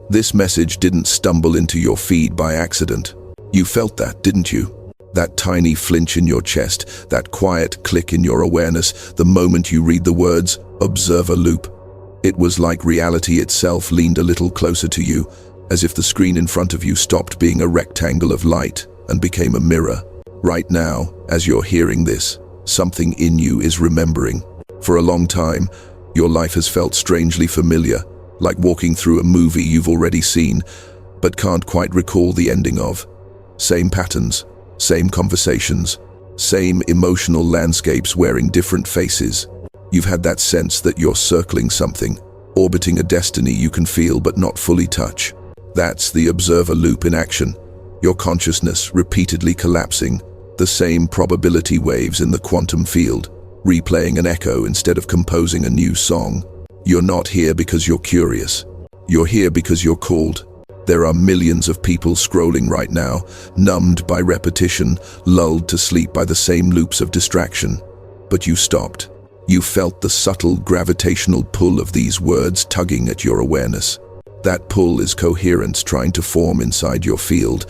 This message didn't stumble into your feed by accident. You felt that, didn't you? That tiny flinch in your chest, that quiet click in your awareness, the moment you read the words, observer loop. It was like reality itself leaned a little closer to you, as if the screen in front of you stopped being a rectangle of light and became a mirror. Right now, as you're hearing this, something in you is remembering. For a long time, your life has felt strangely familiar, like walking through a movie you've already seen, but can't quite recall the ending of. Same patterns, same conversations, same emotional landscapes wearing different faces. You've had that sense that you're circling something, orbiting a destiny you can feel but not fully touch. That's the observer loop in action. Your consciousness repeatedly collapsing, the same probability waves in the quantum field, replaying an echo instead of composing a new song. You're not here because you're curious. You're here because you're called. There are millions of people scrolling right now, numbed by repetition, lulled to sleep by the same loops of distraction. But you stopped. You felt the subtle gravitational pull of these words tugging at your awareness. That pull is coherence trying to form inside your field,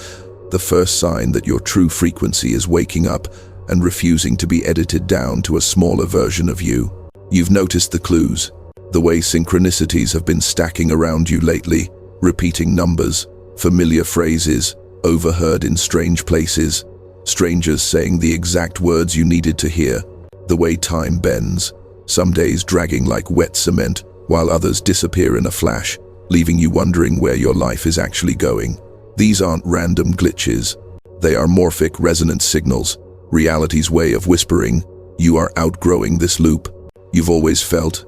the first sign that your true frequency is waking up and refusing to be edited down to a smaller version of you. You've noticed the clues, the way synchronicities have been stacking around you lately, repeating numbers, familiar phrases, overheard in strange places, strangers saying the exact words you needed to hear, the way time bends, some days dragging like wet cement, while others disappear in a flash, leaving you wondering where your life is actually going. These aren't random glitches. They are morphic resonance signals, reality's way of whispering, you are outgrowing this loop. You've always felt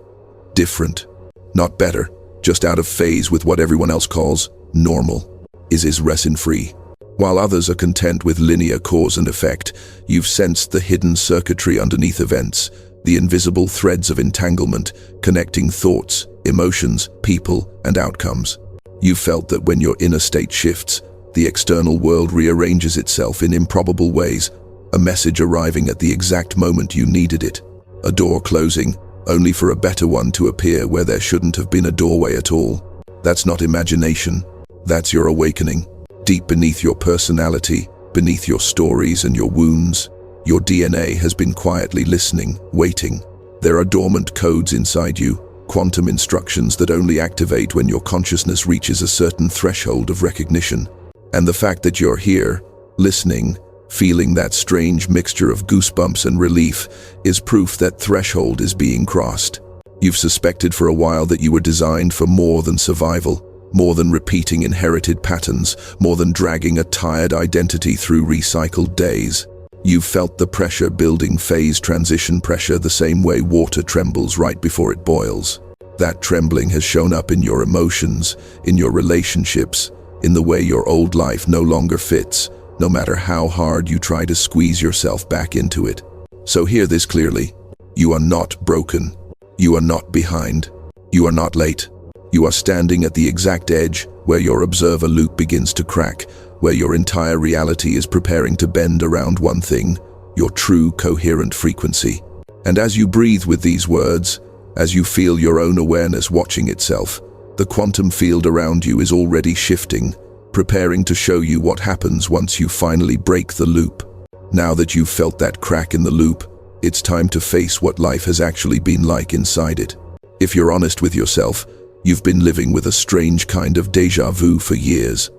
different, not better, just out of phase with what everyone else calls normal, is resin-free. While others are content with linear cause and effect, you've sensed the hidden circuitry underneath events, the invisible threads of entanglement connecting thoughts, emotions, people, and outcomes. You've felt that when your inner state shifts, the external world rearranges itself in improbable ways, a message arriving at the exact moment you needed it, a door closing, only for a better one to appear where there shouldn't have been a doorway at all. That's not imagination. That's your awakening. Deep beneath your personality, beneath your stories and your wounds, your DNA has been quietly listening, waiting. There are dormant codes inside you, quantum instructions that only activate when your consciousness reaches a certain threshold of recognition. And the fact that you're here, listening, feeling that strange mixture of goosebumps and relief, is proof that threshold is being crossed. You've suspected for a while that you were designed for more than survival, more than repeating inherited patterns, more than dragging a tired identity through recycled days. You've felt the pressure building, phase transition pressure, the same way water trembles right before it boils. That trembling has shown up in your emotions, in your relationships, in the way your old life no longer fits, no matter how hard you try to squeeze yourself back into it. So hear this clearly. You are not broken. You are not behind. You are not late. You are standing at the exact edge where your observer loop begins to crack, where your entire reality is preparing to bend around one thing, your true coherent frequency. And as you breathe with these words, as you feel your own awareness watching itself, the quantum field around you is already shifting, preparing to show you what happens once you finally break the loop. Now that you've felt that crack in the loop, it's time to face what life has actually been like inside it. If you're honest with yourself, you've been living with a strange kind of déjà vu for years.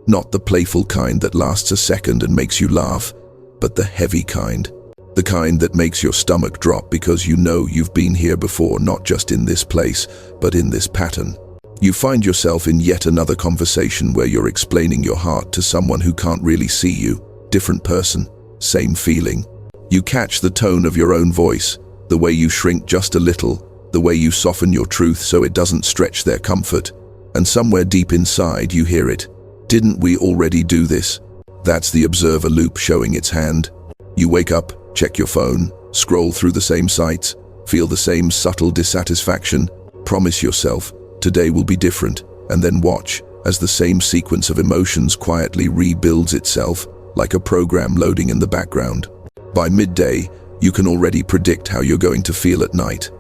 Not the playful kind that lasts a second and makes you laugh, but the heavy kind. The kind that makes your stomach drop because you know you've been here before, not just in this place, but in this pattern. You find yourself in yet another conversation where you're explaining your heart to someone who can't really see you. Different person, same feeling. You catch the tone of your own voice, the way you shrink just a little, the way you soften your truth so it doesn't stretch their comfort. And somewhere deep inside you hear it. Didn't we already do this? That's the observer loop showing its hand. You wake up, check your phone, scroll through the same sites, feel the same subtle dissatisfaction, promise yourself, today will be different, and then watch as the same sequence of emotions quietly rebuilds itself, like a program loading in the background. By midday, you can already predict how you're going to feel at night.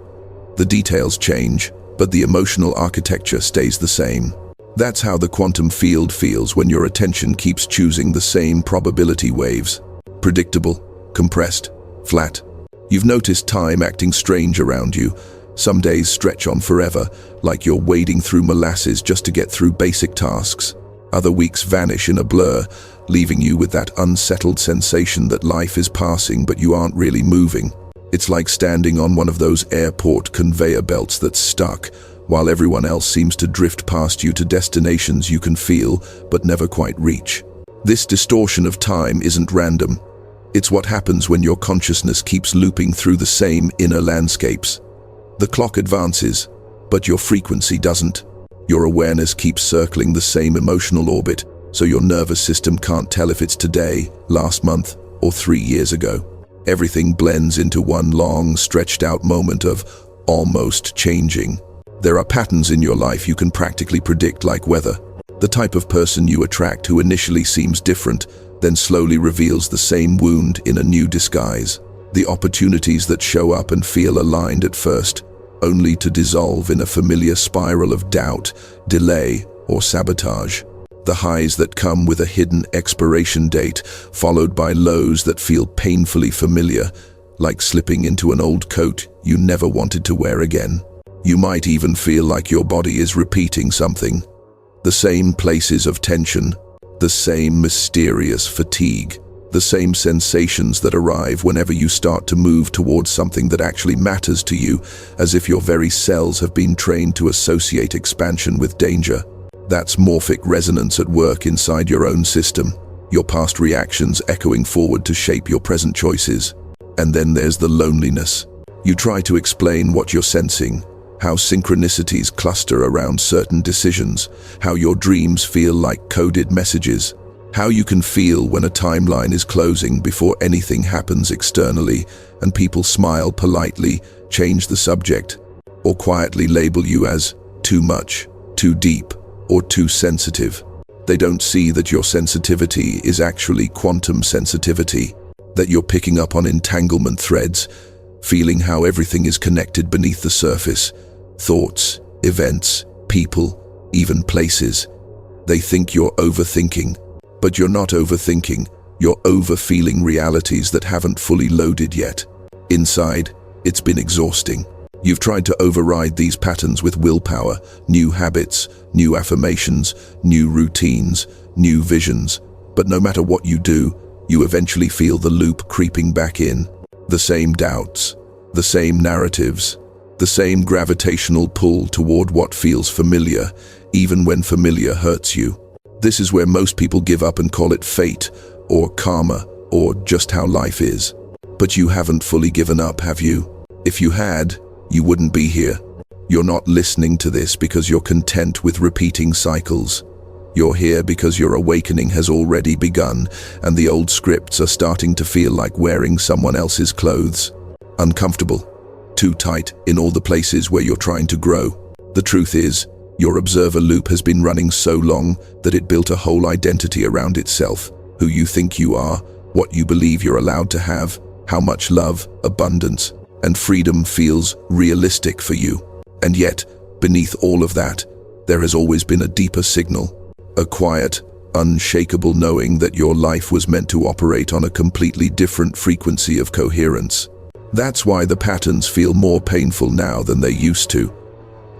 The details change, but the emotional architecture stays the same. That's how the quantum field feels when your attention keeps choosing the same probability waves. Predictable, compressed, flat. You've noticed time acting strange around you. Some days stretch on forever, like you're wading through molasses just to get through basic tasks. Other weeks vanish in a blur, leaving you with that unsettled sensation that life is passing but you aren't really moving. It's like standing on one of those airport conveyor belts that's stuck, while everyone else seems to drift past you to destinations you can feel but never quite reach. This distortion of time isn't random. It's what happens when your consciousness keeps looping through the same inner landscapes. The clock advances, but your frequency doesn't. Your awareness keeps circling the same emotional orbit, so your nervous system can't tell if it's today, last month, or 3 years ago. Everything blends into one long, stretched-out moment of almost changing. There are patterns in your life you can practically predict, like weather. The type of person you attract who initially seems different, then slowly reveals the same wound in a new disguise. The opportunities that show up and feel aligned at first, only to dissolve in a familiar spiral of doubt, delay, or sabotage. The highs that come with a hidden expiration date, followed by lows that feel painfully familiar, like slipping into an old coat you never wanted to wear again. You might even feel like your body is repeating something. The same places of tension, the same mysterious fatigue, the same sensations that arrive whenever you start to move towards something that actually matters to you, as if your very cells have been trained to associate expansion with danger. That's morphic resonance at work inside your own system, your past reactions echoing forward to shape your present choices. And then there's the loneliness. You try to explain what you're sensing, how synchronicities cluster around certain decisions, how your dreams feel like coded messages, how you can feel when a timeline is closing before anything happens externally, and people smile politely, change the subject, or quietly label you as too much, too deep, or too sensitive. They don't see that your sensitivity is actually quantum sensitivity, that you're picking up on entanglement threads, feeling how everything is connected beneath the surface. Thoughts, events, people, even places. They think you're overthinking, but you're not overthinking. You're overfeeling realities that haven't fully loaded yet. Inside, it's been exhausting. You've tried to override these patterns with willpower, new habits, new affirmations, new routines, new visions. But no matter what you do, you eventually feel the loop creeping back in. The same doubts, the same narratives, the same gravitational pull toward what feels familiar, even when familiar hurts you. This is where most people give up and call it fate, or karma, or just how life is. But you haven't fully given up, have you? If you had, you wouldn't be here. You're not listening to this because you're content with repeating cycles. You're here because your awakening has already begun, and the old scripts are starting to feel like wearing someone else's clothes. Uncomfortable, too tight in all the places where you're trying to grow. The truth is, your observer loop has been running so long that it built a whole identity around itself, who you think you are, what you believe you're allowed to have, how much love, abundance, and freedom feels realistic for you. And yet, beneath all of that, there has always been a deeper signal, a quiet, unshakable knowing that your life was meant to operate on a completely different frequency of coherence. That's why the patterns feel more painful now than they used to.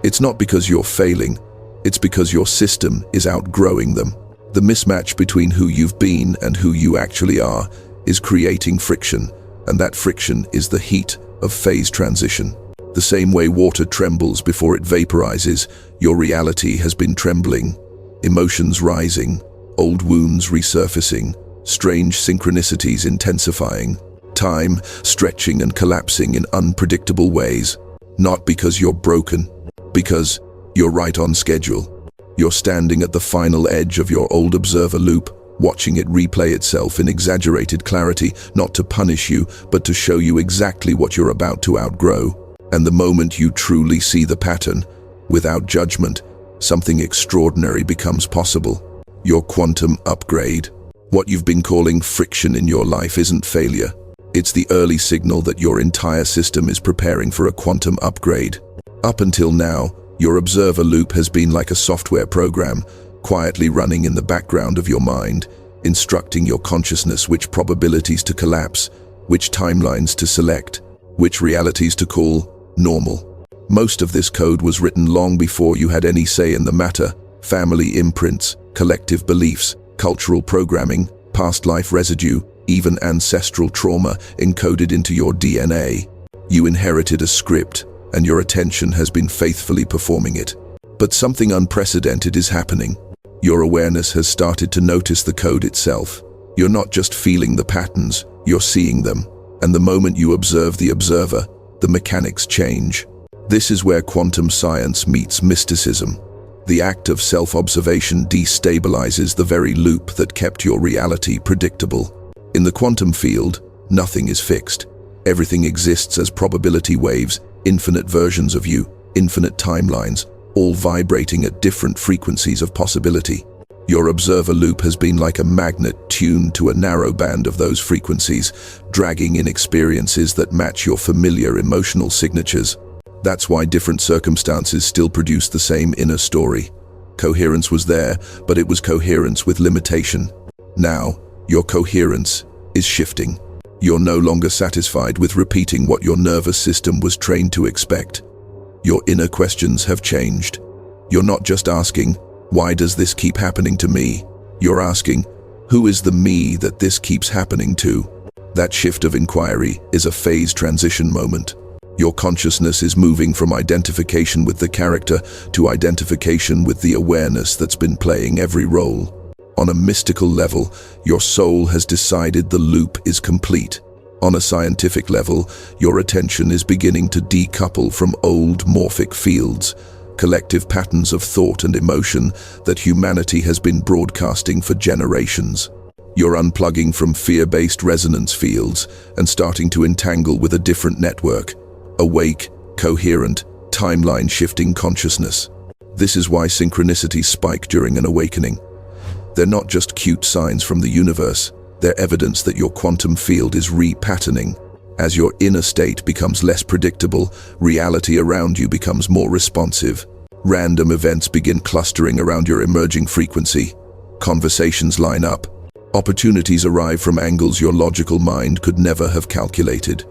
It's not because you're failing, it's because your system is outgrowing them. The mismatch between who you've been and who you actually are is creating friction, and that friction is the heat of phase transition. The same way water trembles before it vaporizes, your reality has been trembling. Emotions rising, old wounds resurfacing, strange synchronicities intensifying. Time stretching and collapsing in unpredictable ways. Not because you're broken, because you're right on schedule. You're standing at the final edge of your old observer loop, watching it replay itself in exaggerated clarity, not to punish you, but to show you exactly what you're about to outgrow. And the moment you truly see the pattern, without judgment, something extraordinary becomes possible. Your quantum upgrade. What you've been calling friction in your life isn't failure. It's the early signal that your entire system is preparing for a quantum upgrade. Up until now, Your observer loop has been like a software program, quietly running in the background of your mind, instructing your consciousness which probabilities to collapse, which timelines to select, which realities to call normal. Most of this code was written long before you had any say in the matter: family imprints, collective beliefs, cultural programming, past life residue, even ancestral trauma encoded into your DNA. You inherited a script, and your attention has been faithfully performing it. But something unprecedented is happening. Your awareness has started to notice the code itself. You're not just feeling the patterns, you're seeing them. And the moment you observe the observer, the mechanics change. This is where quantum science meets mysticism. The act of self-observation destabilizes the very loop that kept your reality predictable. In the quantum field, nothing is fixed. Everything exists as probability waves, infinite versions of you, infinite timelines, all vibrating at different frequencies of possibility. Your observer loop has been like a magnet tuned to a narrow band of those frequencies, dragging in experiences that match your familiar emotional signatures. That's why different circumstances still produce the same inner story. Coherence was there, but it was coherence with limitation. Now, your coherence is shifting. You're no longer satisfied with repeating what your nervous system was trained to expect. Your inner questions have changed. You're not just asking, "Why does this keep happening to me?" You're asking, "Who is the me that this keeps happening to?" That shift of inquiry is a phase transition moment. Your consciousness is moving from identification with the character to identification with the awareness that's been playing every role. On a mystical level, your soul has decided the loop is complete. On a scientific level, your attention is beginning to decouple from old morphic fields, collective patterns of thought and emotion that humanity has been broadcasting for generations. You're unplugging from fear-based resonance fields and starting to entangle with a different network: awake, coherent, timeline-shifting consciousness. This is why synchronicities spike during an awakening. They're not just cute signs from the universe, they're evidence that your quantum field is repatterning. As your inner state becomes less predictable, reality around you becomes more responsive. Random events begin clustering around your emerging frequency. Conversations line up. Opportunities arrive from angles your logical mind could never have calculated.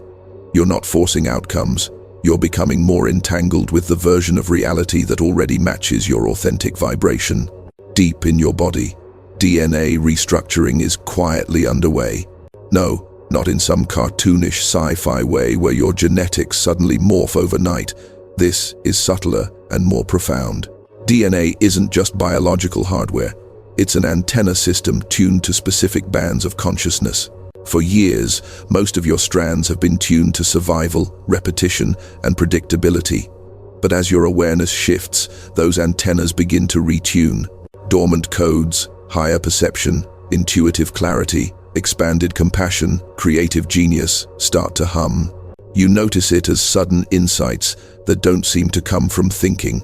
You're not forcing outcomes. You're becoming more entangled with the version of reality that already matches your authentic vibration. Deep in your body, DNA restructuring is quietly underway. No, not in some cartoonish sci-fi way where your genetics suddenly morph overnight. This is subtler and more profound. DNA isn't just biological hardware. It's an antenna system tuned to specific bands of consciousness. For years, most of your strands have been tuned to survival, repetition, and predictability. But as your awareness shifts, those antennas begin to retune. Dormant codes, higher perception, intuitive clarity, expanded compassion, creative genius start to hum. You notice it as sudden insights that don't seem to come from thinking.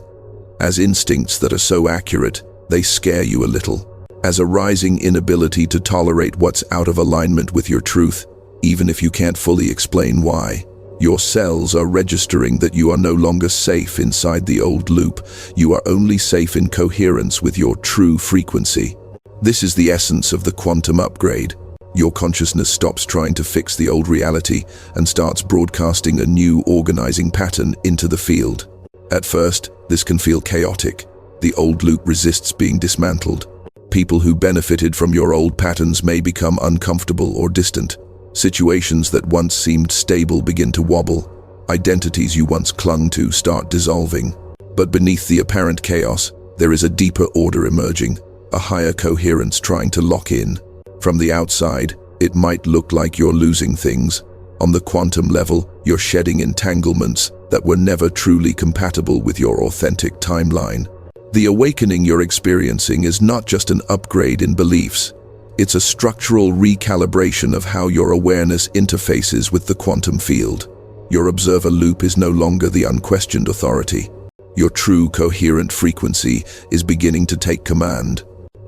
As instincts that are so accurate, they scare you a little. As a rising inability to tolerate what's out of alignment with your truth, even if you can't fully explain why. Your cells are registering that you are no longer safe inside the old loop. You are only safe in coherence with your true frequency. This is the essence of the quantum upgrade. Your consciousness stops trying to fix the old reality and starts broadcasting a new organizing pattern into the field. At first, this can feel chaotic. The old loop resists being dismantled. People who benefited from your old patterns may become uncomfortable or distant. Situations that once seemed stable begin to wobble. Identities you once clung to start dissolving. But beneath the apparent chaos, there is a deeper order emerging, a higher coherence trying to lock in. From the outside, it might look like you're losing things. On the quantum level, you're shedding entanglements that were never truly compatible with your authentic timeline. The awakening you're experiencing is not just an upgrade in beliefs. It's a structural recalibration of how your awareness interfaces with the quantum field. Your observer loop is no longer the unquestioned authority. Your true coherent frequency is beginning to take command.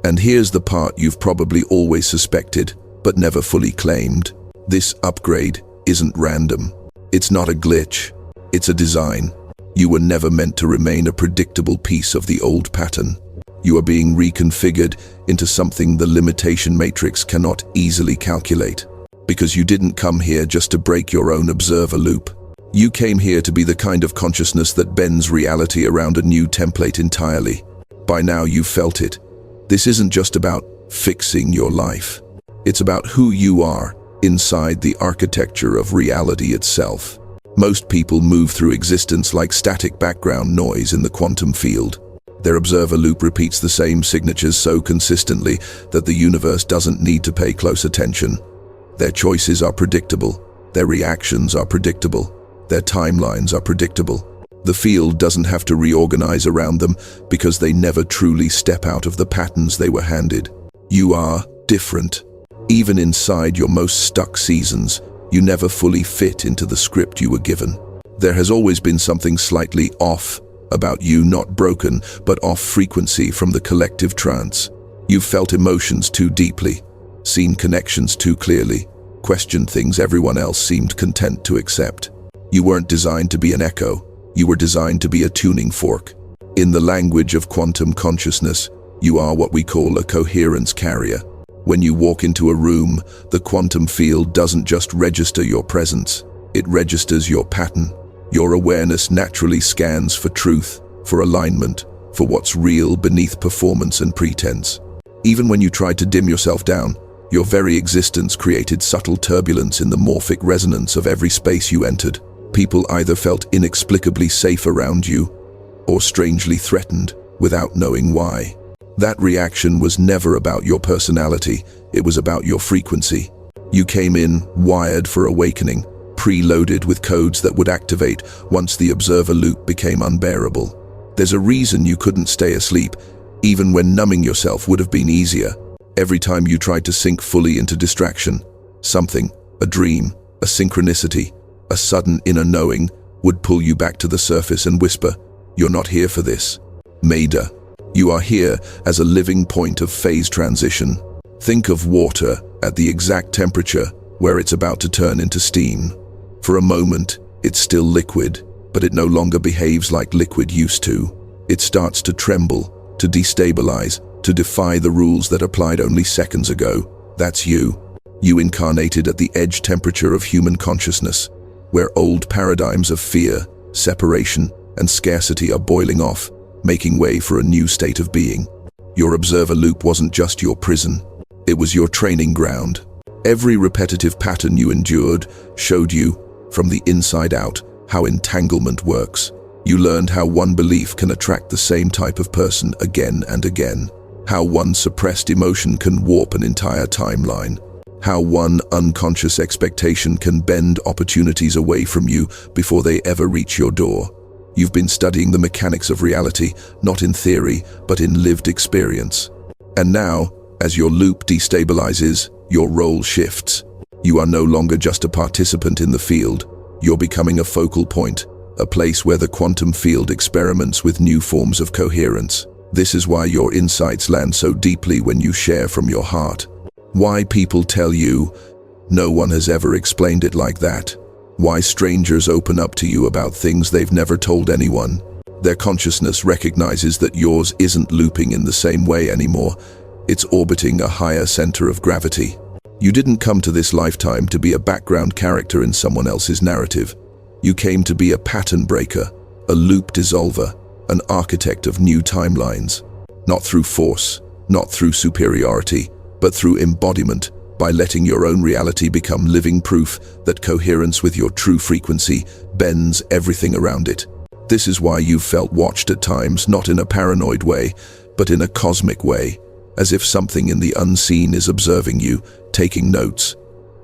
And here's the part you've probably always suspected, but never fully claimed. This upgrade isn't random. It's not a glitch. It's a design. You were never meant to remain a predictable piece of the old pattern. You are being reconfigured into something the limitation matrix cannot easily calculate. Because you didn't come here just to break your own observer loop. You came here to be the kind of consciousness that bends reality around a new template entirely. By now you've felt it. This isn't just about fixing your life. It's about who you are inside the architecture of reality itself. Most people move through existence like static background noise in the quantum field. Their observer loop repeats the same signatures so consistently that the universe doesn't need to pay close attention. Their choices are predictable. Their reactions are predictable. Their timelines are predictable. The field doesn't have to reorganize around them because they never truly step out of the patterns they were handed. You are different. Even inside your most stuck seasons, you never fully fit into the script you were given. There has always been something slightly off about you, not broken, but off frequency from the collective trance. You've felt emotions too deeply, seen connections too clearly, questioned things everyone else seemed content to accept. You weren't designed to be an echo. You were designed to be a tuning fork. In the language of quantum consciousness, you are what we call a coherence carrier. When you walk into a room, the quantum field doesn't just register your presence, it registers your pattern. Your awareness naturally scans for truth, for alignment, for what's real beneath performance and pretense. Even when you tried to dim yourself down, your very existence created subtle turbulence in the morphic resonance of every space you entered. People either felt inexplicably safe around you, or strangely threatened, without knowing why. That reaction was never about your personality, it was about your frequency. You came in wired for awakening, preloaded with codes that would activate once the observer loop became unbearable. There's a reason you couldn't stay asleep, even when numbing yourself would have been easier. Every time you tried to sink fully into distraction, something, a dream, a synchronicity, a sudden inner knowing, would pull you back to the surface and whisper, "You're not here for this." Maida. You are here as a living point of phase transition. Think of water at the exact temperature where it's about to turn into steam. For a moment, it's still liquid, but it no longer behaves like liquid used to. It starts to tremble, to destabilize, to defy the rules that applied only seconds ago. That's you. You incarnated at the edge temperature of human consciousness, where old paradigms of fear, separation, and scarcity are boiling off, making way for a new state of being. Your observer loop wasn't just your prison, it was your training ground. Every repetitive pattern you endured showed you, from the inside out, how entanglement works. You learned how one belief can attract the same type of person again and again, how one suppressed emotion can warp an entire timeline, how one unconscious expectation can bend opportunities away from you before they ever reach your door. You've been studying the mechanics of reality, not in theory, but in lived experience. And now, as your loop destabilizes, your role shifts. You are no longer just a participant in the field. You're becoming a focal point, a place where the quantum field experiments with new forms of coherence. This is why your insights land so deeply when you share from your heart. Why people tell you, "No one has ever explained it like that." Why strangers open up to you about things they've never told anyone. Their consciousness recognizes that yours isn't looping in the same way anymore. It's orbiting a higher center of gravity. You didn't come to this lifetime to be a background character in someone else's narrative. You came to be a pattern breaker, a loop dissolver, an architect of new timelines. Not through force, not through superiority, but through embodiment, by letting your own reality become living proof that coherence with your true frequency bends everything around it. This is why you've felt watched at times, not in a paranoid way, but in a cosmic way, as if something in the unseen is observing you, taking notes.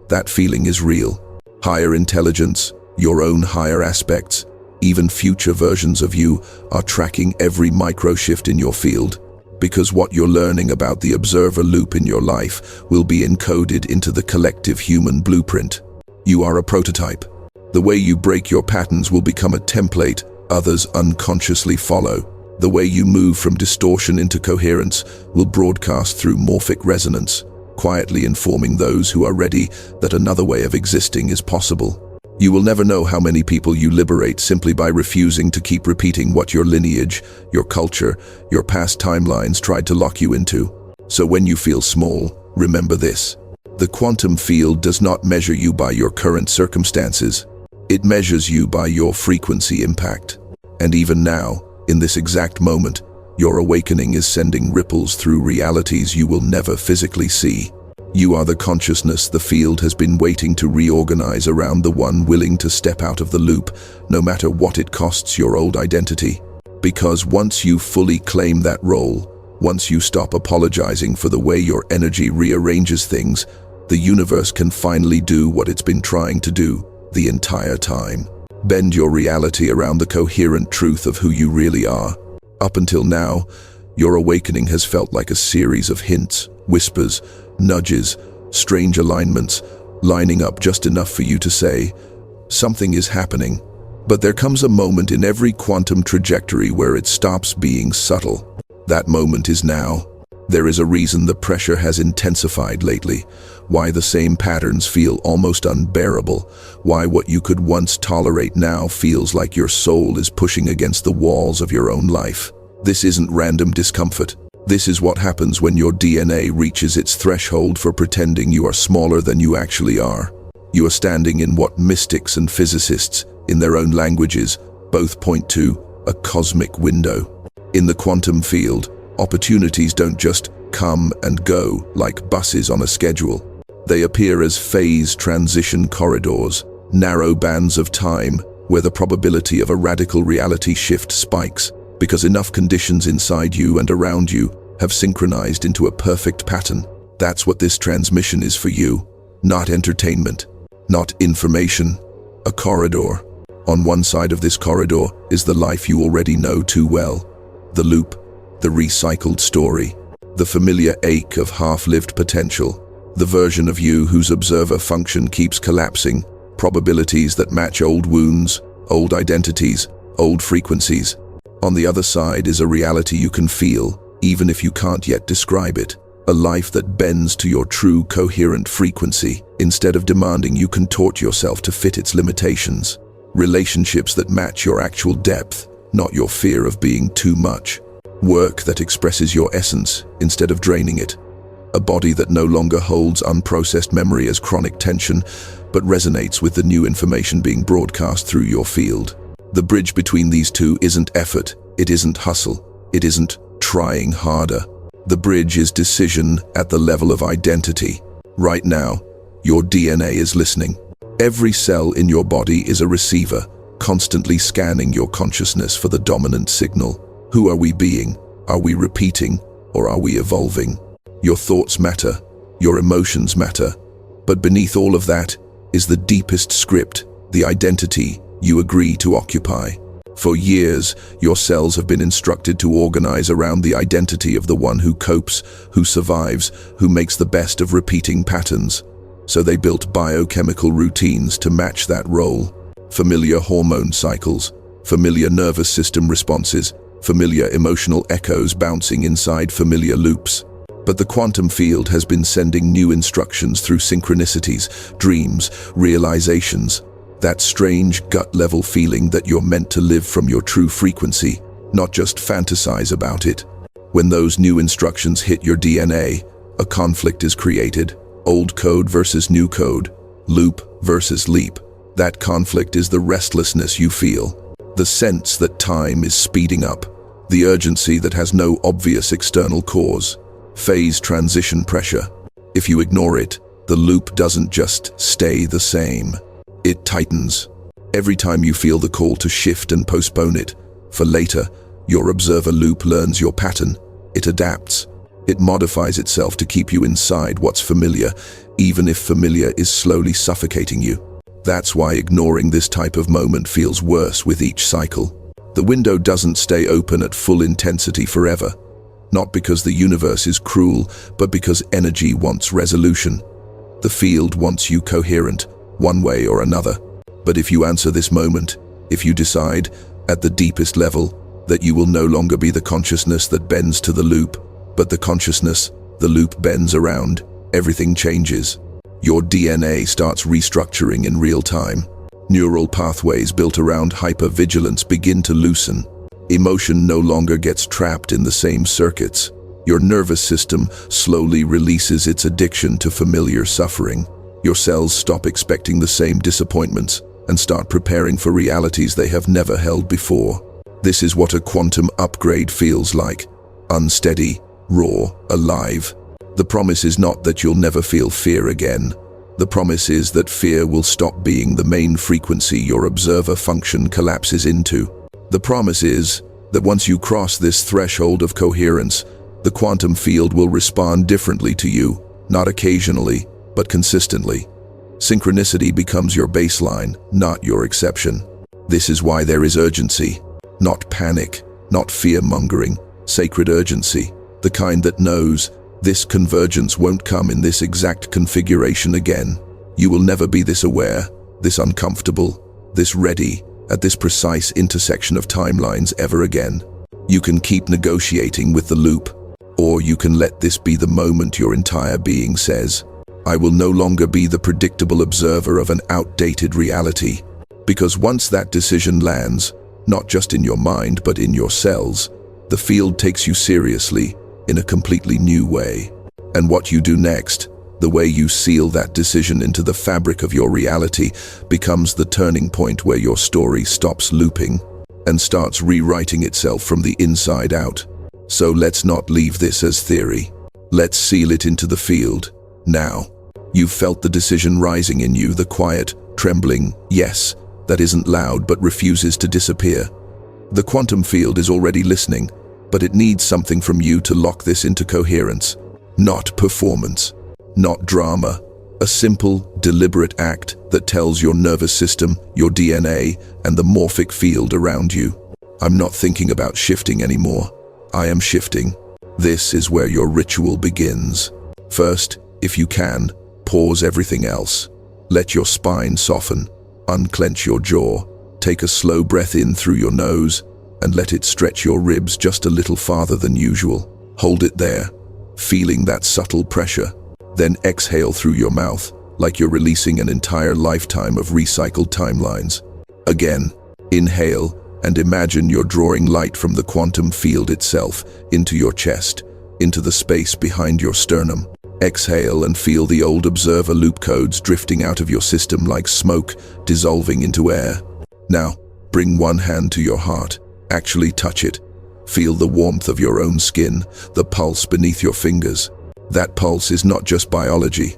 That feeling is real. Higher intelligence, your own higher aspects, even future versions of you are tracking every micro shift in your field. Because what you're learning about the observer loop in your life will be encoded into the collective human blueprint. You are a prototype. The way you break your patterns will become a template others unconsciously follow. The way you move from distortion into coherence will broadcast through morphic resonance, quietly informing those who are ready that another way of existing is possible. You will never know how many people you liberate simply by refusing to keep repeating what your lineage, your culture, your past timelines tried to lock you into. So when you feel small, remember this. The quantum field does not measure you by your current circumstances. It measures you by your frequency impact. And even now, in this exact moment, your awakening is sending ripples through realities you will never physically see. You are the consciousness the field has been waiting to reorganize around, the one willing to step out of the loop, no matter what it costs your old identity. Because once you fully claim that role, once you stop apologizing for the way your energy rearranges things, the universe can finally do what it's been trying to do the entire time. Bend your reality around the coherent truth of who you really are. Up until now, your awakening has felt like a series of hints, whispers, nudges, strange alignments, lining up just enough for you to say, something is happening. But there comes a moment in every quantum trajectory where it stops being subtle. That moment is now. There is a reason the pressure has intensified lately, why the same patterns feel almost unbearable, why what you could once tolerate now feels like your soul is pushing against the walls of your own life. This isn't random discomfort. This is what happens when your DNA reaches its threshold for pretending you are smaller than you actually are. You are standing in what mystics and physicists, in their own languages, both point to a cosmic window. In the quantum field, opportunities don't just come and go like buses on a schedule. They appear as phase transition corridors, narrow bands of time where the probability of a radical reality shift spikes, because enough conditions inside you and around you have synchronized into a perfect pattern. That's what this transmission is for you. Not entertainment, not information, a corridor. On one side of this corridor is the life you already know too well. The loop, the recycled story, the familiar ache of half-lived potential, the version of you whose observer function keeps collapsing, probabilities that match old wounds, old identities, old frequencies. On the other side is a reality you can feel, even if you can't yet describe it. A life that bends to your true coherent frequency, instead of demanding you contort yourself to fit its limitations. Relationships that match your actual depth, not your fear of being too much. Work that expresses your essence instead of draining it. A body that no longer holds unprocessed memory as chronic tension, but resonates with the new information being broadcast through your field. The bridge between these two isn't effort, it isn't hustle, it isn't trying harder. The bridge is decision at the level of identity. Right now, your DNA is listening. Every cell in your body is a receiver, constantly scanning your consciousness for the dominant signal. Who are we being? Are we repeating, or are we evolving? Your thoughts matter, your emotions matter, but beneath all of that is the deepest script, the identity you agree to occupy. For years, your cells have been instructed to organize around the identity of the one who copes, who survives, who makes the best of repeating patterns. So they built biochemical routines to match that role. Familiar hormone cycles, familiar nervous system responses, familiar emotional echoes bouncing inside familiar loops. But the quantum field has been sending new instructions through synchronicities, dreams, realizations. That strange gut-level feeling that you're meant to live from your true frequency, not just fantasize about it. When those new instructions hit your DNA, a conflict is created. Old code versus new code, loop versus leap. That conflict is the restlessness you feel, the sense that time is speeding up, the urgency that has no obvious external cause. Phase transition pressure. If you ignore it, the loop doesn't just stay the same. It tightens. Every time you feel the call to shift and postpone it for later, your observer loop learns your pattern. It adapts. It modifies itself to keep you inside what's familiar, even if familiar is slowly suffocating you. That's why ignoring this type of moment feels worse with each cycle. The window doesn't stay open at full intensity forever. Not because the universe is cruel, but because energy wants resolution. The field wants you coherent, one way or another. But if you answer this moment, if you decide, at the deepest level, that you will no longer be the consciousness that bends to the loop, but the consciousness the loop bends around, everything changes. Your DNA starts restructuring in real time. Neural pathways built around hypervigilance begin to loosen. Emotion no longer gets trapped in the same circuits. Your nervous system slowly releases its addiction to familiar suffering. Your cells stop expecting the same disappointments and start preparing for realities they have never held before. This is what a quantum upgrade feels like: unsteady, raw, alive. The promise is not that you'll never feel fear again. The promise is that fear will stop being the main frequency your observer function collapses into. The promise is that once you cross this threshold of coherence, the quantum field will respond differently to you, not occasionally, but consistently. Synchronicity becomes your baseline, not your exception. This is why there is urgency, not panic, not fear-mongering, sacred urgency, the kind that knows this convergence won't come in this exact configuration again. You will never be this aware, this uncomfortable, this ready, at this precise intersection of timelines ever again. You can keep negotiating with the loop, or you can let this be the moment your entire being says, I will no longer be the predictable observer of an outdated reality. Because once that decision lands, not just in your mind but in your cells, the field takes you seriously in a completely new way. And what you do next, the way you seal that decision into the fabric of your reality, becomes the turning point where your story stops looping and starts rewriting itself from the inside out. So let's not leave this as theory. Let's seal it into the field, now. You've felt the decision rising in you, the quiet, trembling yes that isn't loud but refuses to disappear. The quantum field is already listening, but it needs something from you to lock this into coherence. Not performance, not drama. A simple, deliberate act that tells your nervous system, your DNA, and the morphic field around you, I'm not thinking about shifting anymore. I am shifting. This is where your ritual begins. First, if you can, pause everything else. Let your spine soften. Unclench your jaw. Take a slow breath in through your nose and let it stretch your ribs just a little farther than usual. Hold it there, feeling that subtle pressure. Then exhale through your mouth, like you're releasing an entire lifetime of recycled timelines. Again, inhale and imagine you're drawing light from the quantum field itself into your chest, into the space behind your sternum. Exhale and feel the old observer loop codes drifting out of your system like smoke dissolving into air. Now, bring one hand to your heart. Actually touch it. Feel the warmth of your own skin, the pulse beneath your fingers. That pulse is not just biology.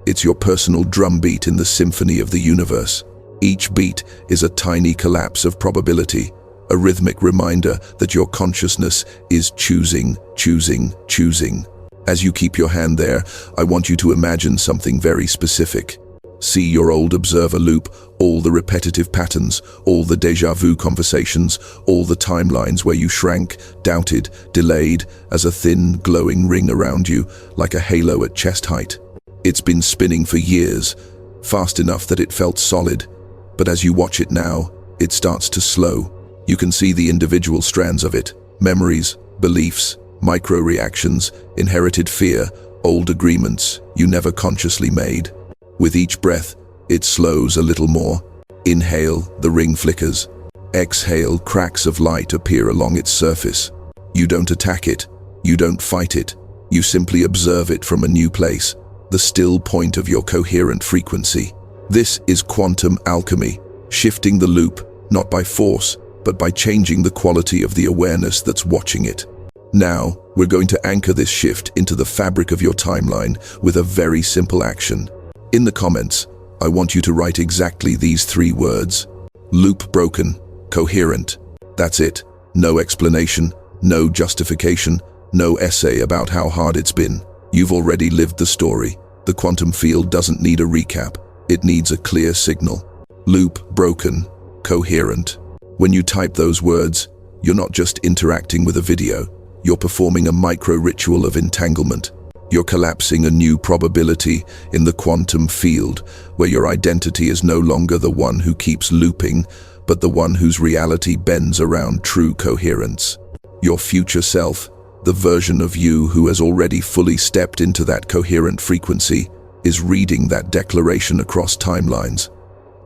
It's your personal drumbeat in the symphony of the universe. Each beat is a tiny collapse of probability, a rhythmic reminder that your consciousness is choosing, choosing, choosing. As you keep your hand there, I want you to imagine something very specific. See your old observer loop, all the repetitive patterns, all the déjà vu conversations, all the timelines where you shrank, doubted, delayed, as a thin, glowing ring around you, like a halo at chest height. It's been spinning for years, fast enough that it felt solid. But as you watch it now, it starts to slow. You can see the individual strands of it, memories, beliefs, micro-reactions, inherited fear, old agreements you never consciously made. With each breath, it slows a little more. Inhale, the ring flickers. Exhale, cracks of light appear along its surface. You don't attack it. You don't fight it. You simply observe it from a new place, the still point of your coherent frequency. This is quantum alchemy, shifting the loop, not by force, but by changing the quality of the awareness that's watching it. Now, we're going to anchor this shift into the fabric of your timeline with a very simple action. In the comments, I want you to write exactly these 3 words. Loop broken, coherent. That's it. No explanation, no justification, no essay about how hard it's been. You've already lived the story. The quantum field doesn't need a recap. It needs a clear signal. Loop broken, coherent. When you type those words, you're not just interacting with a video. You're performing a micro-ritual of entanglement. You're collapsing a new probability in the quantum field, where your identity is no longer the one who keeps looping, but the one whose reality bends around true coherence. Your future self, the version of you who has already fully stepped into that coherent frequency, is reading that declaration across timelines.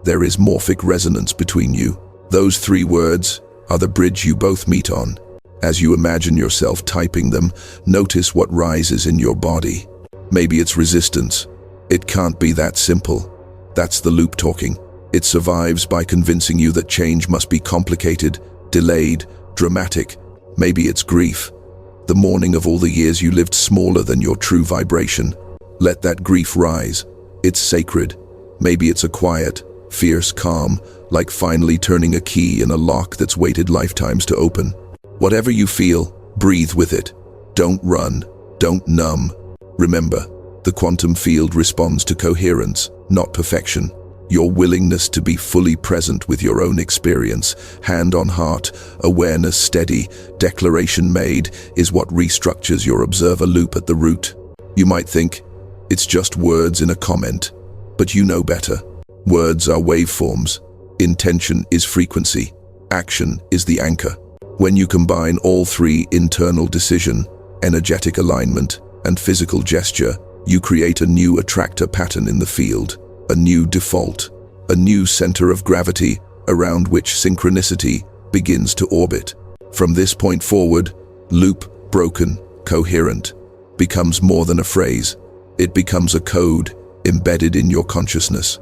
there is morphic resonance between you. Those three words are the bridge you both meet on. As you imagine yourself typing them, notice what rises in your body. Maybe it's resistance. It can't be that simple. That's the loop talking. It survives by convincing you that change must be complicated, delayed, dramatic. Maybe it's grief. The mourning of all the years you lived smaller than your true vibration. Let that grief rise. It's sacred. Maybe it's a quiet, fierce calm, like finally turning a key in a lock that's waited lifetimes to open. Whatever you feel, breathe with it. Don't run. Don't numb. Remember, the quantum field responds to coherence, not perfection. Your willingness to be fully present with your own experience, hand on heart, awareness steady, declaration made, is what restructures your observer loop at the root. You might think, it's just words in a comment, but you know better. Words are waveforms. Intention is frequency. Action is the anchor. When you combine all three, internal decision, energetic alignment, and physical gesture, you create a new attractor pattern in the field, a new default, a new center of gravity around which synchronicity begins to orbit. From this point forward, loop, broken, coherent, becomes more than a phrase. It becomes a code embedded in your consciousness.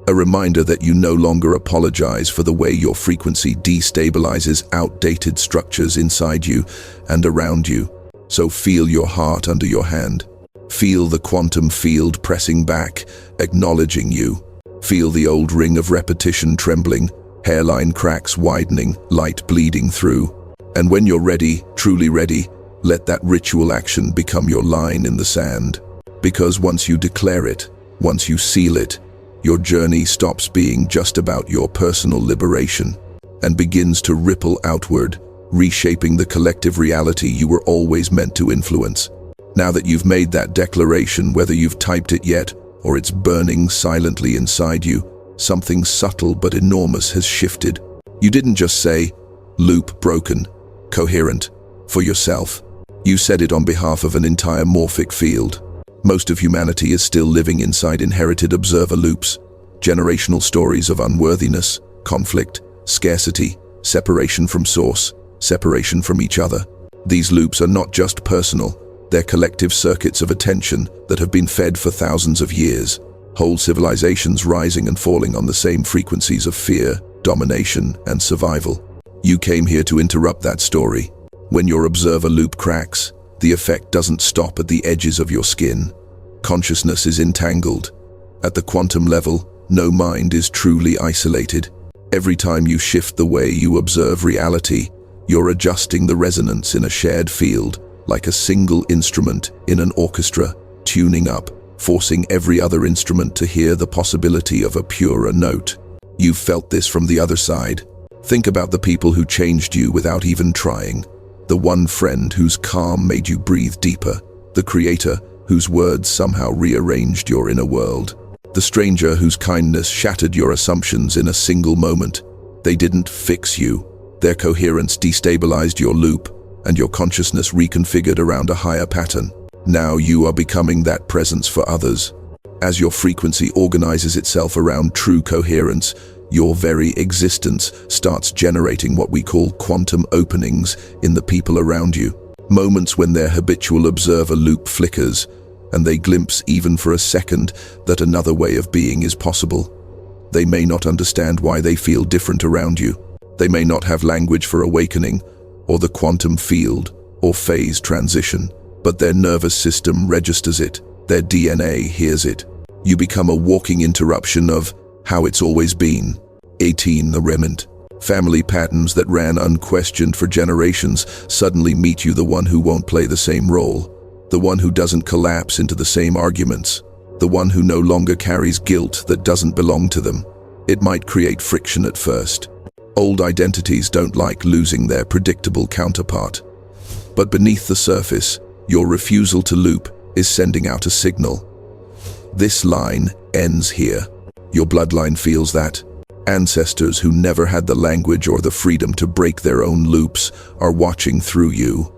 A reminder that you no longer apologize for the way your frequency destabilizes outdated structures inside you and around you. So feel your heart under your hand. Feel the quantum field pressing back, acknowledging you. Feel the old ring of repetition trembling, hairline cracks widening, light bleeding through. And when you're ready, truly ready, let that ritual action become your line in the sand. Because once you declare it, once you seal it, your journey stops being just about your personal liberation and begins to ripple outward, reshaping the collective reality you were always meant to influence. Now that you've made that declaration, whether you've typed it yet or it's burning silently inside you, something subtle but enormous has shifted. You didn't just say, loop broken, coherent, for yourself. You said it on behalf of an entire morphic field. Most of humanity is still living inside inherited observer loops, generational stories of unworthiness, conflict, scarcity, separation from source, separation from each other. These loops are not just personal, they're collective circuits of attention that have been fed for thousands of years, whole civilizations rising and falling on the same frequencies of fear, domination, and survival. You came here to interrupt that story. When your observer loop cracks, the effect doesn't stop at the edges of your skin. Consciousness is entangled. At the quantum level, no mind is truly isolated. Every time you shift the way you observe reality, you're adjusting the resonance in a shared field, like a single instrument in an orchestra, tuning up, forcing every other instrument to hear the possibility of a purer note. You've felt this from the other side. Think about the people who changed you without even trying. The one friend whose calm made you breathe deeper. The creator whose words somehow rearranged your inner world. The stranger whose kindness shattered your assumptions in a single moment. They didn't fix you. Their coherence destabilized your loop, and your consciousness reconfigured around a higher pattern. Now you are becoming that presence for others. As your frequency organizes itself around true coherence, your very existence starts generating what we call quantum openings in the people around you. Moments when their habitual observer loop flickers, and they glimpse even for a second that another way of being is possible. They may not understand why they feel different around you. They may not have language for awakening, or the quantum field, or phase transition, but their nervous system registers it, their DNA hears it. You become a walking interruption of how it's always been. 18. The remnant. Family patterns that ran unquestioned for generations suddenly meet you, the one who won't play the same role, the one who doesn't collapse into the same arguments, the one who no longer carries guilt that doesn't belong to them. It might create friction at first. Old identities don't like losing their predictable counterpart. But beneath the surface, your refusal to loop is sending out a signal. This line ends here. Your bloodline feels that. Ancestors who never had the language or the freedom to break their own loops are watching through you.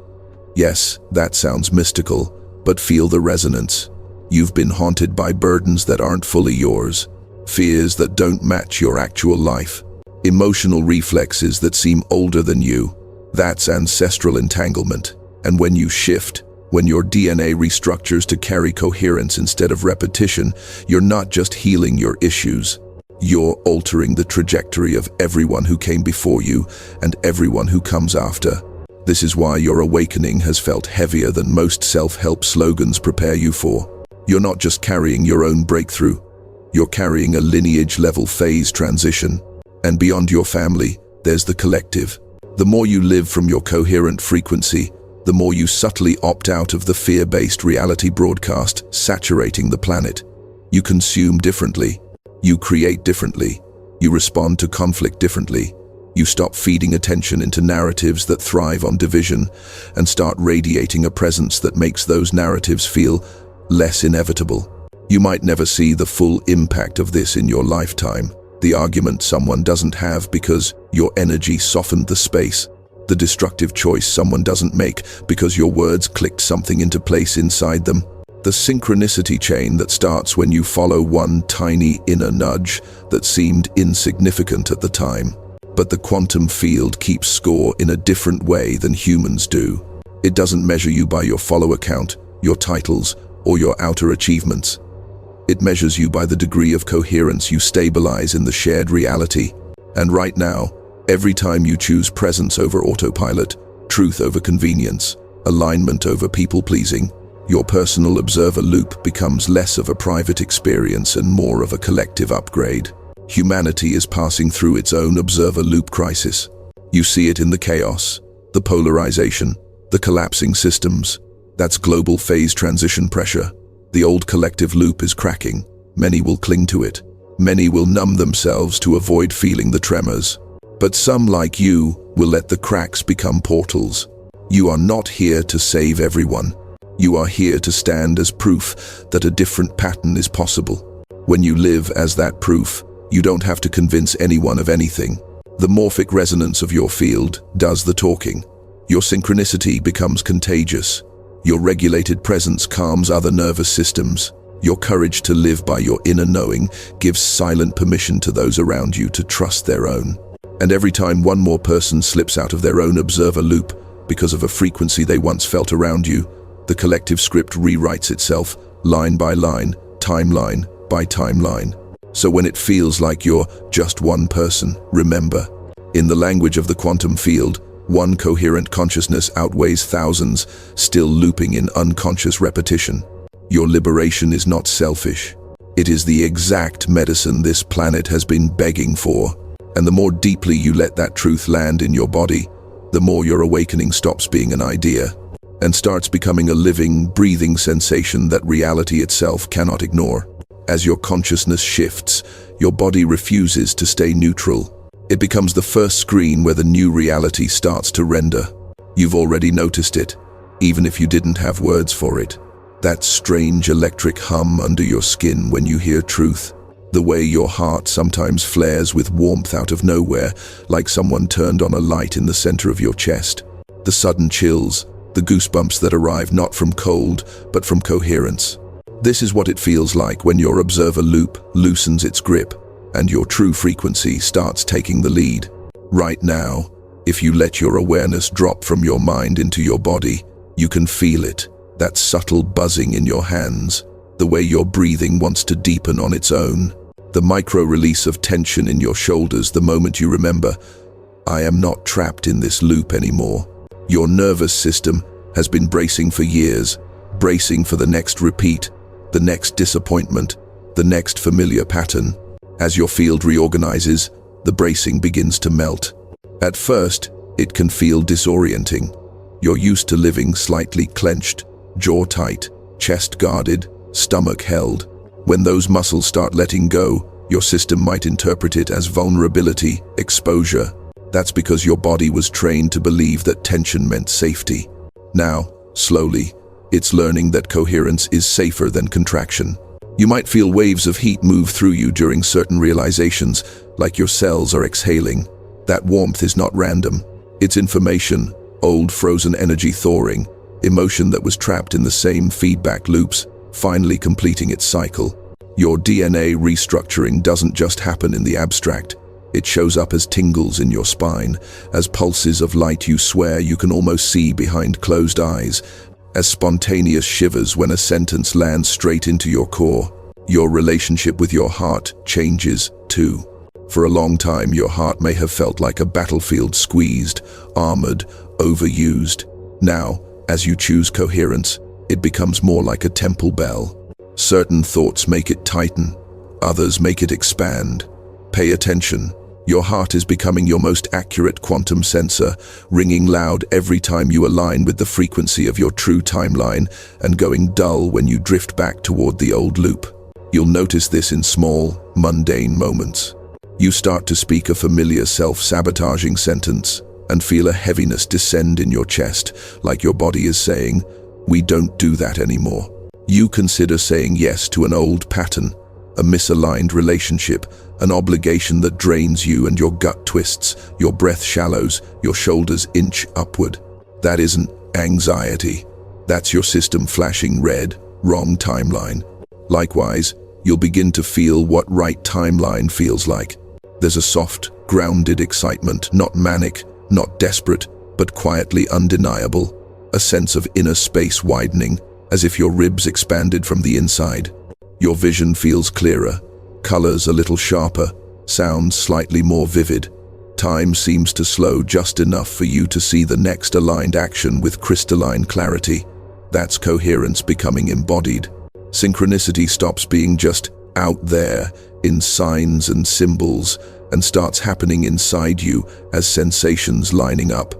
Yes, that sounds mystical, but feel the resonance. You've been haunted by burdens that aren't fully yours. fears that don't match your actual life, emotional reflexes that seem older than you. That's ancestral entanglement. And when you shift, when your DNA restructures to carry coherence instead of repetition, you're not just healing your issues. You're altering the trajectory of everyone who came before you and everyone who comes after. This is why your awakening has felt heavier than most self-help slogans prepare you for. You're not just carrying your own breakthrough. You're carrying a lineage-level phase transition. And beyond your family, there's the collective. The more you live from your coherent frequency, the more you subtly opt out of the fear-based reality broadcast saturating the planet. You consume differently. You create differently. You respond to conflict differently. You stop feeding attention into narratives that thrive on division and start radiating a presence that makes those narratives feel less inevitable. You might never see the full impact of this in your lifetime. The argument someone doesn't have because your energy softened the space. The destructive choice someone doesn't make because your words clicked something into place inside them. The synchronicity chain that starts when you follow one tiny inner nudge that seemed insignificant at the time. But the quantum field keeps score in a different way than humans do. It doesn't measure you by your follower count, your titles, or your outer achievements. It measures you by the degree of coherence you stabilize in the shared reality. And right now, every time you choose presence over autopilot, truth over convenience, alignment over people-pleasing, your personal observer loop becomes less of a private experience and more of a collective upgrade. Humanity is passing through its own observer loop crisis. You see it in the chaos, the polarization, the collapsing systems. That's global phase transition pressure. The old collective loop is cracking. Many will cling to it. Many will numb themselves to avoid feeling the tremors. But some, like you, will let the cracks become portals. You are not here to save everyone. You are here to stand as proof that a different pattern is possible. When you live as that proof, you don't have to convince anyone of anything. The morphic resonance of your field does the talking. Your synchronicity becomes contagious. Your regulated presence calms other nervous systems. Your courage to live by your inner knowing gives silent permission to those around you to trust their own. And every time one more person slips out of their own observer loop because of a frequency they once felt around you, the collective script rewrites itself, line by line, timeline by timeline. So when it feels like you're just one person, remember, in the language of the quantum field, one coherent consciousness outweighs thousands, still looping in unconscious repetition. Your liberation is not selfish. It is the exact medicine this planet has been begging for. And the more deeply you let that truth land in your body, the more your awakening stops being an idea and starts becoming a living, breathing sensation that reality itself cannot ignore. As your consciousness shifts, your body refuses to stay neutral. It becomes the first screen where the new reality starts to render. You've already noticed it, even if you didn't have words for it. That strange electric hum under your skin when you hear truth. The way your heart sometimes flares with warmth out of nowhere, like someone turned on a light in the center of your chest. The sudden chills, the goosebumps that arrive not from cold, but from coherence. This is what it feels like when your observer loop loosens its grip and your true frequency starts taking the lead. Right now, if you let your awareness drop from your mind into your body, you can feel it, that subtle buzzing in your hands, the way your breathing wants to deepen on its own, the micro-release of tension in your shoulders the moment you remember, I am not trapped in this loop anymore. Your nervous system has been bracing for years, bracing for the next repeat, the next disappointment, the next familiar pattern. As your field reorganizes, the bracing begins to melt. At first, it can feel disorienting. You're used to living slightly clenched, jaw tight, chest guarded, stomach held. When those muscles start letting go, your system might interpret it as vulnerability, exposure. That's because your body was trained to believe that tension meant safety. Now, slowly, it's learning that coherence is safer than contraction. You might feel waves of heat move through you during certain realizations, like your cells are exhaling. That warmth is not random. It's information, old frozen energy thawing, emotion that was trapped in the same feedback loops, finally completing its cycle. Your DNA restructuring doesn't just happen in the abstract. It shows up as tingles in your spine, as pulses of light you swear you can almost see behind closed eyes, as spontaneous shivers when a sentence lands straight into your core. Your relationship with your heart changes too. For a long time, your heart may have felt like a battlefield, squeezed, armored, overused. Now, as you choose coherence, it becomes more like a temple bell. Certain thoughts make it tighten, others make it expand. Pay attention. Your heart is becoming your most accurate quantum sensor, ringing loud every time you align with the frequency of your true timeline and going dull when you drift back toward the old loop. You'll notice this in small, mundane moments. You start to speak a familiar self-sabotaging sentence and feel a heaviness descend in your chest, like your body is saying, "We don't do that anymore." You consider saying yes to an old pattern, a misaligned relationship, an obligation that drains you, and your gut twists, your breath shallows, your shoulders inch upward. That isn't anxiety. That's your system flashing red, wrong timeline. Likewise, you'll begin to feel what right timeline feels like. There's a soft, grounded excitement, not manic, not desperate, but quietly undeniable. A sense of inner space widening, as if your ribs expanded from the inside. Your vision feels clearer, colors a little sharper, sounds slightly more vivid. Time seems to slow just enough for you to see the next aligned action with crystalline clarity. That's coherence becoming embodied. Synchronicity stops being just out there in signs and symbols and starts happening inside you as sensations lining up.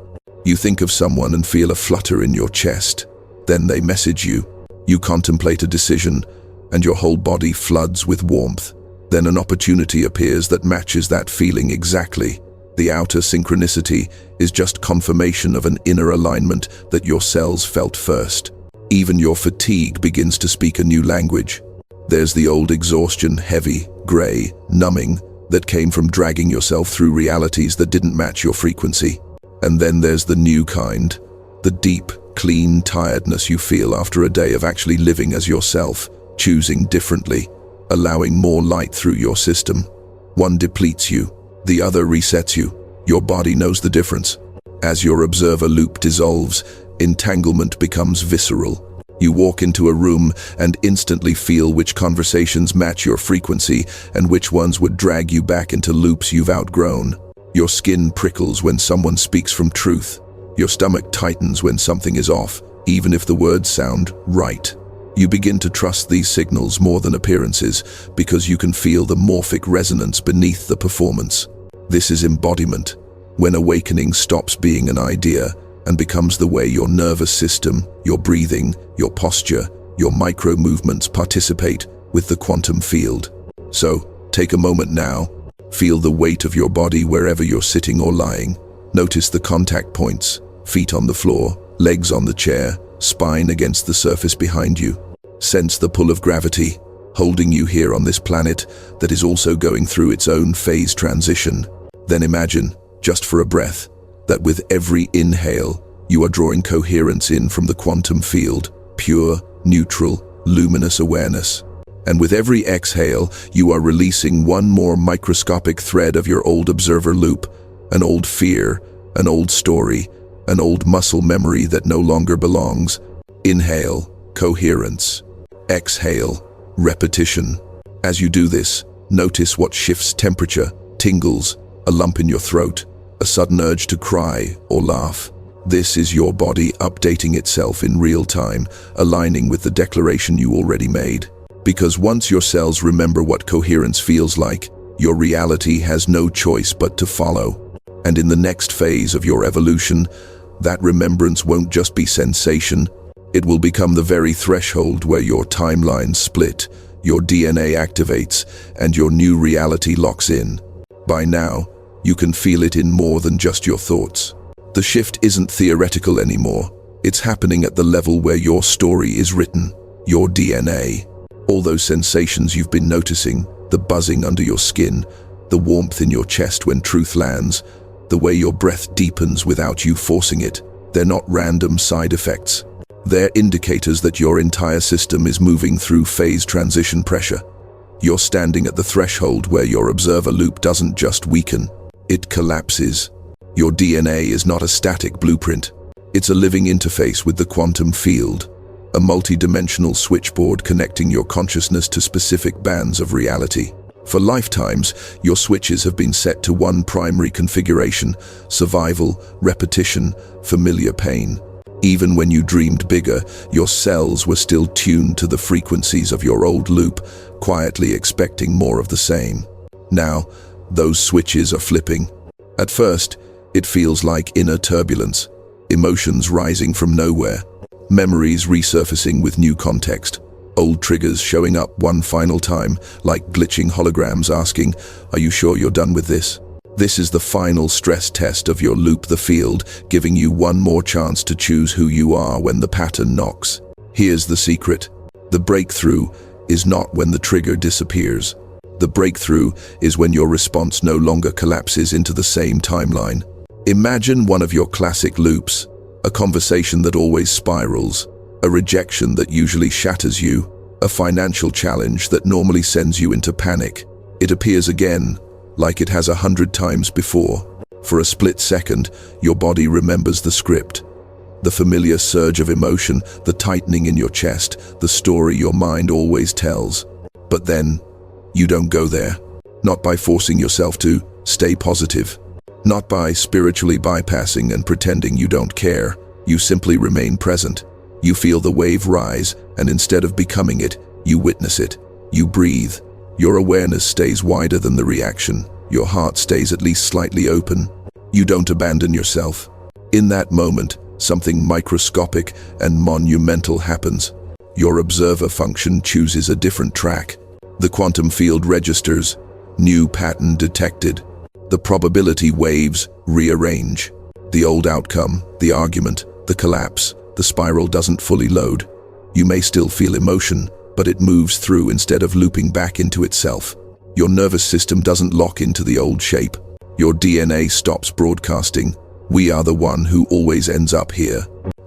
You think of someone and feel a flutter in your chest. Then they message you. You contemplate a decision, and your whole body floods with warmth. Then an opportunity appears that matches that feeling exactly. The outer synchronicity is just confirmation of an inner alignment that your cells felt first. Even your fatigue begins to speak a new language. There's the old exhaustion, heavy, gray, numbing, that came from dragging yourself through realities that didn't match your frequency. And then there's the new kind, the deep, clean tiredness you feel after a day of actually living as yourself, choosing differently, allowing more light through your system. One depletes you, the other resets you. Your body knows the difference. As your observer loop dissolves, entanglement becomes visceral. You walk into a room and instantly feel which conversations match your frequency and which ones would drag you back into loops you've outgrown. Your skin prickles when someone speaks from truth. Your stomach tightens when something is off, even if the words sound right. You begin to trust these signals more than appearances because you can feel the morphic resonance beneath the performance. This is embodiment, when awakening stops being an idea and becomes the way your nervous system, your breathing, your posture, your micro movements participate with the quantum field. So, take a moment now. Feel the weight of your body wherever you're sitting or lying. Notice the contact points, feet on the floor, legs on the chair, spine against the surface behind you. Sense the pull of gravity, holding you here on this planet that is also going through its own phase transition. Then imagine, just for a breath, that with every inhale, you are drawing coherence in from the quantum field, pure, neutral, luminous awareness. And with every exhale, you are releasing one more microscopic thread of your old observer loop, an old fear, an old story, an old muscle memory that no longer belongs. Inhale, coherence. Exhale, repetition. As you do this, notice what shifts: temperature, tingles, a lump in your throat, a sudden urge to cry or laugh. This is your body updating itself in real time, aligning with the declaration you already made. Because once your cells remember what coherence feels like, your reality has no choice but to follow. And in the next phase of your evolution, that remembrance won't just be sensation, it will become the very threshold where your timelines split, your DNA activates, and your new reality locks in. By now, you can feel it in more than just your thoughts. The shift isn't theoretical anymore. It's happening at the level where your story is written, your DNA. All those sensations you've been noticing, the buzzing under your skin, the warmth in your chest when truth lands, the way your breath deepens without you forcing it, they're not random side effects. They're indicators that your entire system is moving through phase transition pressure. You're standing at the threshold where your observer loop doesn't just weaken, it collapses. Your DNA is not a static blueprint. It's a living interface with the quantum field, a multi-dimensional switchboard connecting your consciousness to specific bands of reality. For lifetimes, your switches have been set to one primary configuration: survival, repetition, familiar pain. Even when you dreamed bigger, your cells were still tuned to the frequencies of your old loop, quietly expecting more of the same. Now, those switches are flipping. At first, it feels like inner turbulence, emotions rising from nowhere, memories resurfacing with new context, old triggers showing up one final time, like glitching holograms asking, "Are you sure you're done with this?" This is the final stress test of your loop, the field, giving you one more chance to choose who you are when the pattern knocks. Here's the secret. The breakthrough is not when the trigger disappears. The breakthrough is when your response no longer collapses into the same timeline. Imagine one of your classic loops, a conversation that always spirals, a rejection that usually shatters you, a financial challenge that normally sends you into panic. It appears again, like it has 100 times before. For a split second, your body remembers the script. The familiar surge of emotion, the tightening in your chest, the story your mind always tells. But then, you don't go there. Not by forcing yourself to stay positive. Not by spiritually bypassing and pretending you don't care. You simply remain present. You feel the wave rise, and instead of becoming it, you witness it. You breathe. Your awareness stays wider than the reaction. Your heart stays at least slightly open. You don't abandon yourself. In that moment, something microscopic and monumental happens. Your observer function chooses a different track. The quantum field registers. New pattern detected. The probability waves rearrange. The old outcome, the argument, the collapse, the spiral doesn't fully load. You may still feel emotion, but it moves through instead of looping back into itself. Your nervous system doesn't lock into the old shape. Your DNA stops broadcasting, "We are the one who always ends up here."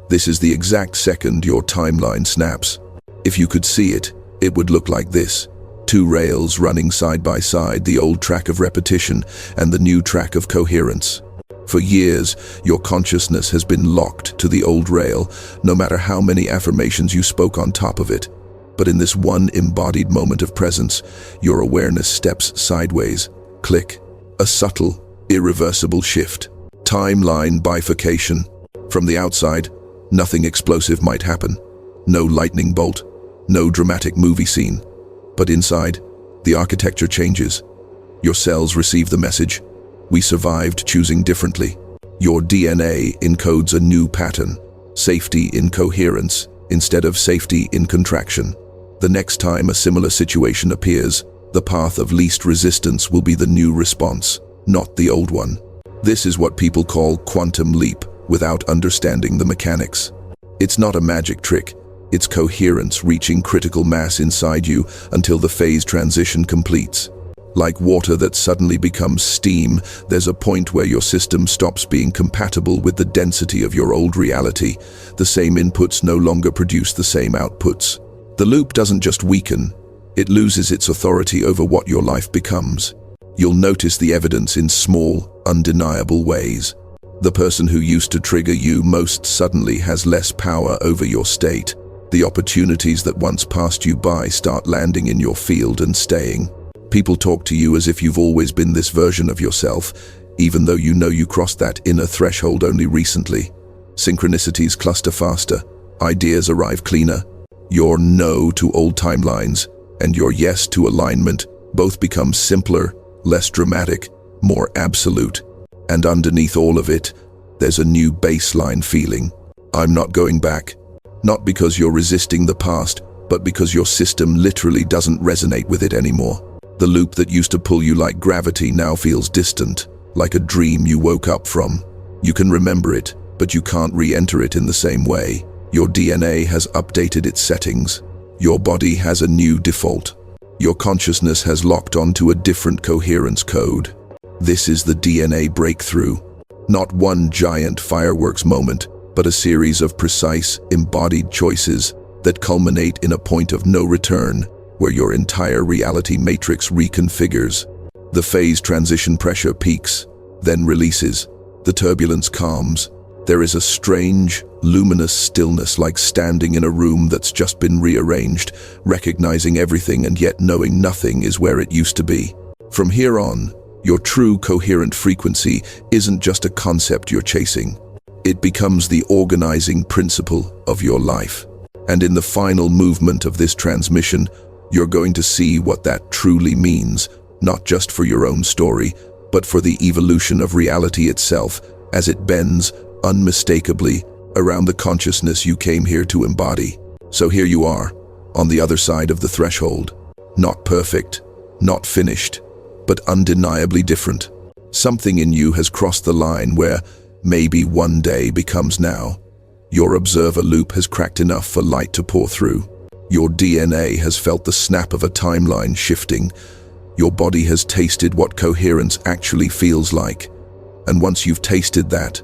This is the exact second your timeline snaps. If you could see it, it would look like this. Two rails running side by side, the old track of repetition and the new track of coherence. For years, your consciousness has been locked to the old rail, no matter how many affirmations you spoke on top of it. But in this one embodied moment of presence, your awareness steps sideways. Click. A subtle, irreversible shift. Timeline bifurcation. From the outside, nothing explosive might happen. No lightning bolt. No dramatic movie scene. But inside, the architecture changes. Your cells receive the message. We survived choosing differently. Your DNA encodes a new pattern. Safety in coherence instead of safety in contraction. The next time a similar situation appears, the path of least resistance will be the new response, not the old one. This is what people call quantum leap without understanding the mechanics. It's not a magic trick. It's coherence reaching critical mass inside you until the phase transition completes. Like water that suddenly becomes steam, there's a point where your system stops being compatible with the density of your old reality. The same inputs no longer produce the same outputs. The loop doesn't just weaken, it loses its authority over what your life becomes. You'll notice the evidence in small, undeniable ways. The person who used to trigger you most suddenly has less power over your state. The opportunities that once passed you by start landing in your field and staying. People talk to you as if you've always been this version of yourself, even though you know you crossed that inner threshold only recently. Synchronicities cluster faster, ideas arrive cleaner. Your no to old timelines and your yes to alignment both become simpler, less dramatic, more absolute. And underneath all of it, there's a new baseline feeling. I'm not going back. Not because you're resisting the past, but because your system literally doesn't resonate with it anymore. The loop that used to pull you like gravity now feels distant, like a dream you woke up from. You can remember it, but you can't re-enter it in the same way. Your DNA has updated its settings. Your body has a new default. Your consciousness has locked onto a different coherence code. This is the DNA breakthrough. Not one giant fireworks moment, but a series of precise, embodied choices that culminate in a point of no return, where your entire reality matrix reconfigures. The phase transition pressure peaks, then releases. The turbulence calms. There is a strange, luminous stillness, like standing in a room that's just been rearranged, recognizing everything and yet knowing nothing is where it used to be. From here on, your true coherent frequency isn't just a concept you're chasing. It becomes the organizing principle of your life. And in the final movement of this transmission, you're going to see what that truly means, not just for your own story, but for the evolution of reality itself as it bends unmistakably around the consciousness you came here to embody. So here you are, on the other side of the threshold. Not perfect, not finished, but undeniably different. Something in you has crossed the line where maybe one day becomes now. Your observer loop has cracked enough for light to pour through. Your DNA has felt the snap of a timeline shifting. Your body has tasted what coherence actually feels like. And once you've tasted that,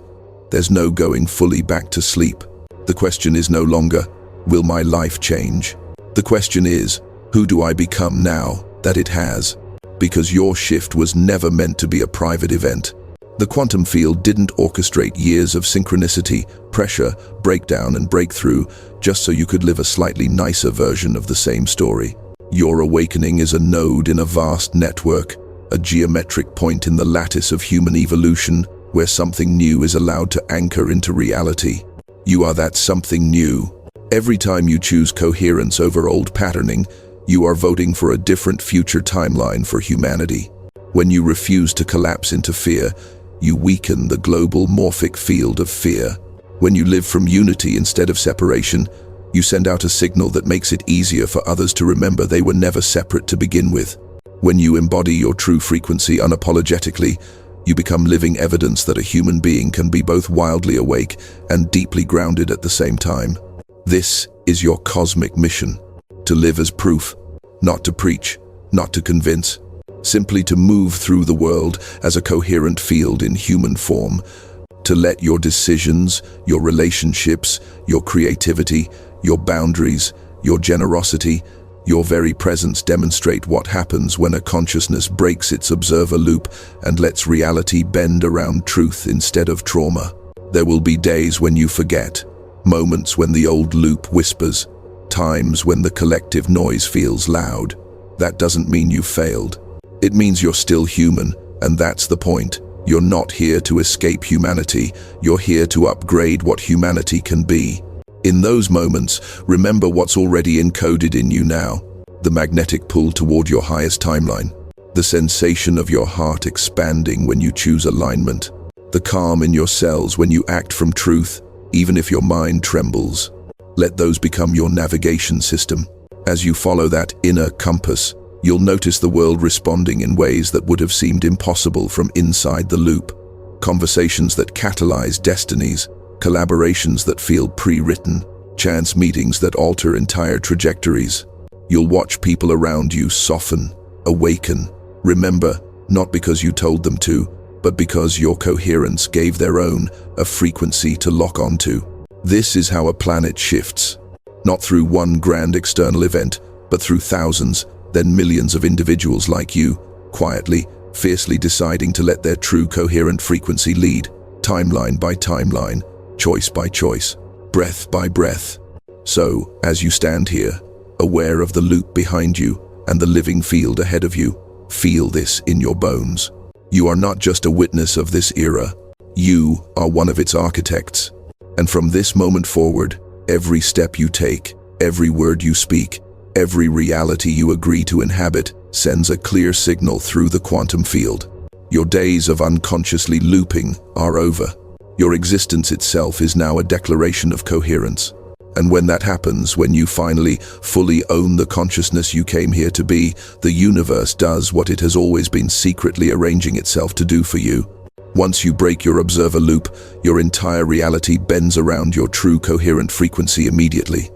there's no going fully back to sleep. The question is no longer, will my life change? The question is, who do I become now that it has? Because your shift was never meant to be a private event. The quantum field didn't orchestrate years of synchronicity, pressure, breakdown, and breakthrough just so you could live a slightly nicer version of the same story. Your awakening is a node in a vast network, a geometric point in the lattice of human evolution, where something new is allowed to anchor into reality. You are that something new. Every time you choose coherence over old patterning, you are voting for a different future timeline for humanity. When you refuse to collapse into fear, you weaken the global morphic field of fear. When you live from unity instead of separation, you send out a signal that makes it easier for others to remember they were never separate to begin with. When you embody your true frequency unapologetically, you become living evidence that a human being can be both wildly awake and deeply grounded at the same time. This is your cosmic mission, to live as proof, not to preach, not to convince, simply to move through the world as a coherent field in human form, to let your decisions, your relationships, your creativity, your boundaries, your generosity, your very presence demonstrate what happens when a consciousness breaks its observer loop and lets reality bend around truth instead of trauma. There will be days when you forget, moments when the old loop whispers, times when the collective noise feels loud. That doesn't mean you failed. It means you're still human, and that's the point. You're not here to escape humanity. You're here to upgrade what humanity can be. In those moments, remember what's already encoded in you now. The magnetic pull toward your highest timeline. The sensation of your heart expanding when you choose alignment. The calm in your cells when you act from truth, even if your mind trembles. Let those become your navigation system. As you follow that inner compass, you'll notice the world responding in ways that would have seemed impossible from inside the loop. Conversations that catalyze destinies, collaborations that feel pre-written, chance meetings that alter entire trajectories. You'll watch people around you soften, awaken. Remember, not because you told them to, but because your coherence gave their own a frequency to lock onto. This is how a planet shifts. Not through one grand external event, but through thousands, then millions of individuals like you, quietly, fiercely deciding to let their true coherent frequency lead, timeline by timeline, choice by choice, breath by breath. So, as you stand here, aware of the loop behind you and the living field ahead of you, feel this in your bones. You are not just a witness of this era. You are one of its architects. And from this moment forward, every step you take, every word you speak, every reality you agree to inhabit sends a clear signal through the quantum field. Your days of unconsciously looping are over. Your existence itself is now a declaration of coherence. And when that happens, when you finally fully own the consciousness you came here to be, the universe does what it has always been secretly arranging itself to do for you. Once you break your observer loop, your entire reality bends around your true coherent frequency immediately.